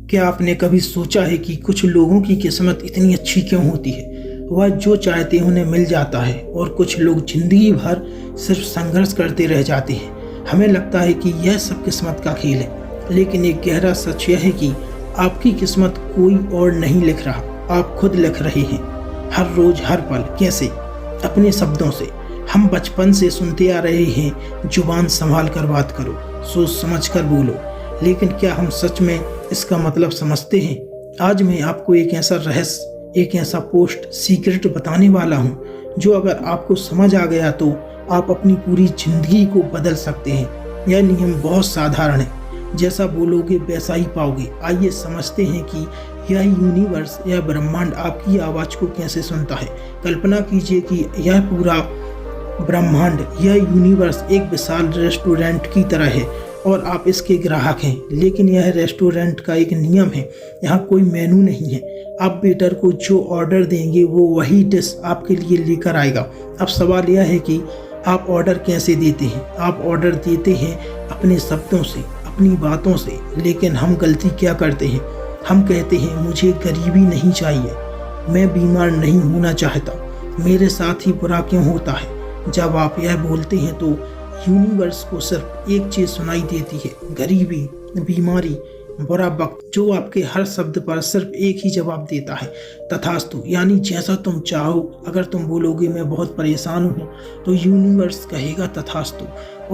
क्या आपने कभी सोचा है कि कुछ लोगों की किस्मत इतनी अच्छी क्यों होती है? वह जो चाहते हैं उन्हें मिल जाता है और कुछ लोग जिंदगी भर सिर्फ संघर्ष करते रह जाते हैं। हमें लगता है कि यह सब किस्मत का खेल है, लेकिन एक गहरा सच यह है कि आपकी किस्मत कोई और नहीं लिख रहा, आप खुद लिख रहे हैं। हर रोज हर पल। कैसे? अपने शब्दों से। हम बचपन से सुनते आ रहे हैं, जुबान संभाल कर बात करो, सोच समझ कर बोलो, लेकिन क्या हम सच में इसका मतलब समझते हैं? आज मैं आपको एक ऐसा रहस्य, एक ऐसा पोस्ट सीक्रेट बताने वाला हूँ जो अगर आपको समझ आ गया तो आप अपनी पूरी जिंदगी को बदल सकते हैं। यह नियम बहुत साधारण है, जैसा बोलोगे वैसा ही पाओगे। आइए समझते हैं कि यह यूनिवर्स या ब्रह्मांड आपकी आवाज़ को कैसे सुनता है। कल्पना कीजिए कि यह पूरा ब्रह्मांड, यह यूनिवर्स एक विशाल रेस्टोरेंट की तरह है और आप इसके ग्राहक हैं। लेकिन यह रेस्टोरेंट का एक नियम है, यहाँ कोई मेनू नहीं है। आप वेटर को जो ऑर्डर देंगे वो वही डिश आपके लिए लेकर आएगा। अब सवाल यह है कि आप ऑर्डर कैसे देते हैं? आप ऑर्डर देते हैं अपने शब्दों से, अपनी बातों से। लेकिन हम गलती क्या करते हैं? हम कहते हैं मुझे गरीबी नहीं चाहिए, मैं बीमार नहीं होना चाहता, मेरे साथ ही बुरा क्यों होता है। जब आप यह बोलते हैं तो यूनिवर्स को सिर्फ एक चीज सुनाई देती है, गरीबी, बीमारी, बुरा वक्त, जो आपके हर शब्द पर सिर्फ एक ही जवाब देता है, तथास्तु। यानी जैसा तुम चाहो। अगर तुम बोलोगे मैं बहुत परेशान हूँ तो यूनिवर्स कहेगा तथास्तु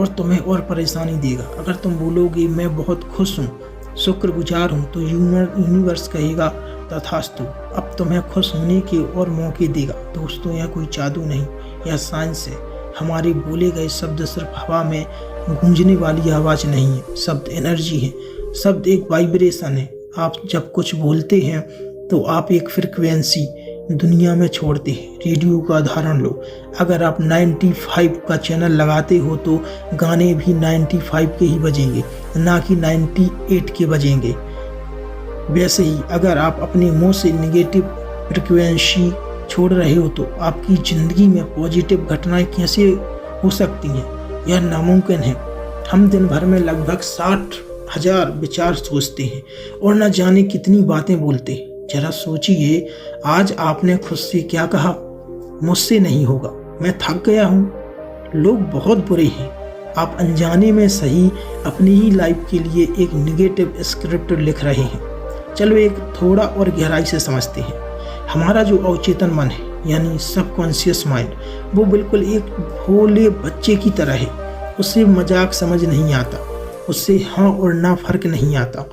और तुम्हें और परेशानी देगा। अगर तुम बोलोगे मैं बहुत खुश हूँ, शुक्रगुजार हूँ, तो यूनिवर्स कहेगा तथास्तु, अब तुम्हें खुश होने के और मौके देगा। दोस्तों, यह कोई जादू नहीं, यह साइंस है। हमारे बोले गए शब्द सिर्फ हवा में गूंजने वाली आवाज़ नहीं है, शब्द एनर्जी है, शब्द एक वाइब्रेशन है। आप जब कुछ बोलते हैं तो आप एक फ्रिक्वेंसी दुनिया में छोड़ते हैं। रेडियो का उदाहरण लो, अगर आप 95 का चैनल लगाते हो तो गाने भी 95 के ही बजेंगे, ना कि 98 के बजेंगे। वैसे ही अगर आप अपने मुंह से नेगेटिव फ्रिक्वेंसी छोड़ रहे हो तो आपकी ज़िंदगी में पॉजिटिव घटनाएं कैसे हो सकती हैं? यह नामुमकिन है। हम दिन भर में लगभग 60,000 विचार सोचते हैं और न जाने कितनी बातें बोलते हैं। जरा सोचिए, आज आपने खुद से क्या कहा? मुझसे नहीं होगा, मैं थक गया हूँ, लोग बहुत बुरे हैं। आप अनजाने में सही अपनी ही लाइफ के लिए एक नेगेटिव स्क्रिप्ट लिख रहे हैं। चलो एक थोड़ा और गहराई से समझते हैं। हमारा जो अवचेतन मन है, यानी सबकॉन्शियस माइंड, वो बिल्कुल एक भोले बच्चे की तरह है। उससे मजाक समझ नहीं आता, उससे हाँ और ना फर्क नहीं आता।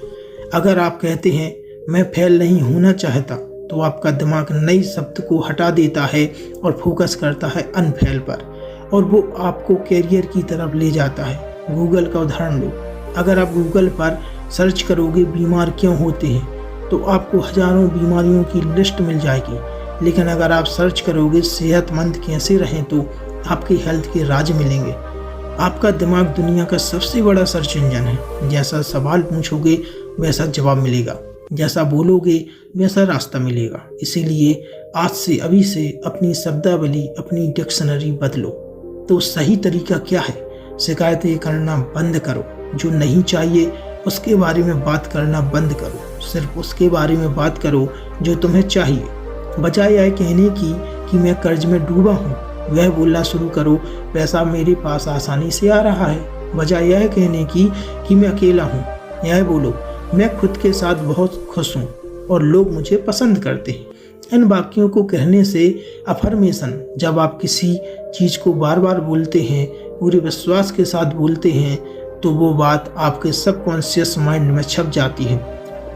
अगर आप कहते हैं मैं फेल नहीं होना चाहता, तो आपका दिमाग नए शब्द को हटा देता है और फोकस करता है अनफेल पर, और वो आपको कैरियर की तरफ ले जाता है। गूगल का उदाहरण लो, अगर आप गूगल पर सर्च करोगे बीमार क्यों होते हैं तो आपको हजारों बीमारियों की लिस्ट मिल जाएगी। लेकिन अगर आप सर्च करोगे सेहतमंद कैसे रहें तो आपके हेल्थ के राज मिलेंगे। आपका दिमाग दुनिया का सबसे बड़ा सर्च इंजन है। जैसा सवाल पूछोगे वैसा जवाब मिलेगा, जैसा बोलोगे वैसा रास्ता मिलेगा। इसीलिए आज से, अभी से अपनी शब्दावली, अपनी डिक्शनरी बदलो। तो सही तरीका क्या है? शिकायतें करना बंद करो, जो नहीं चाहिए उसके बारे में बात करना बंद करो। सिर्फ उसके बारे में बात करो जो तुम्हें चाहिए। बजाय यह कहने की कि मैं कर्ज में डूबा हूँ, वह बोलना शुरू पैसा पैसा मेरे पास आसानी से आ रहा है। बजाय यह कहने की कि मैं अकेला हूँ, यह बोलो मैं खुद के साथ बहुत खुश हूँ और लोग मुझे पसंद करते हैं। इन वाक्यों को कहने से अफर्मेशन, जब आप किसी चीज़ को बार बार बोलते हैं, पूरे विश्वास के साथ बोलते हैं, तो वो बात आपके सबकॉन्शियस माइंड में छप जाती है।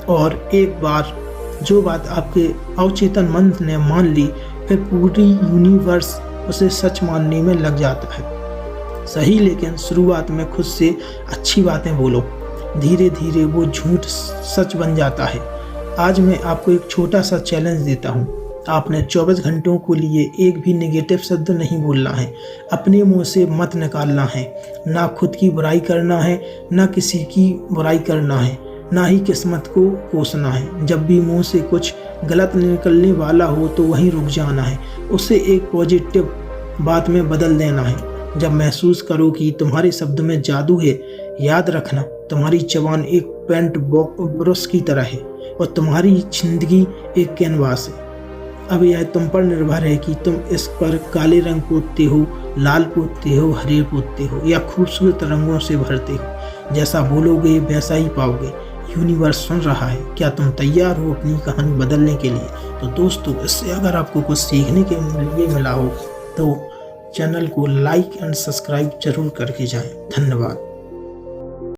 और एक बार जो बात आपके अवचेतन मन ने मान ली, फिर पूरी यूनिवर्स उसे सच मानने में लग जाता है। सही, लेकिन शुरुआत में खुद से अच्छी बातें बोलो, धीरे धीरे वो झूठ सच बन जाता है। आज मैं आपको एक छोटा सा चैलेंज देता हूँ। आपने 24 घंटों के लिए एक भी नेगेटिव शब्द नहीं बोलना है, अपने मुंह से मत निकालना है। ना खुद की बुराई करना है, ना किसी की बुराई करना है, ना ही किस्मत को कोसना है। जब भी मुंह से कुछ गलत निकलने वाला हो तो वहीं रुक जाना है, उसे एक पॉजिटिव बात में बदल देना है। जब महसूस करो कि तुम्हारे शब्द में जादू है, याद रखना तुम्हारी जबान एक पेंट ब्रश की तरह है। और तुम्हारी जिंदगी एक कैनवास है। अब यह तुम पर निर्भर है कि तुम इस पर काले रंग पोतते हो, लाल पोतते हो, हरे पोतते हो या खूबसूरत रंगों से भरते हो। जैसा बोलोगे वैसा ही पाओगे। यूनिवर्स सुन रहा है। क्या तुम तैयार हो अपनी कहानी बदलने के लिए? तो दोस्तों, इससे अगर आपको कुछ सीखने के लिए मिला हो तो चैनल को लाइक एंड सब्सक्राइब जरूर करके जाएं। धन्यवाद।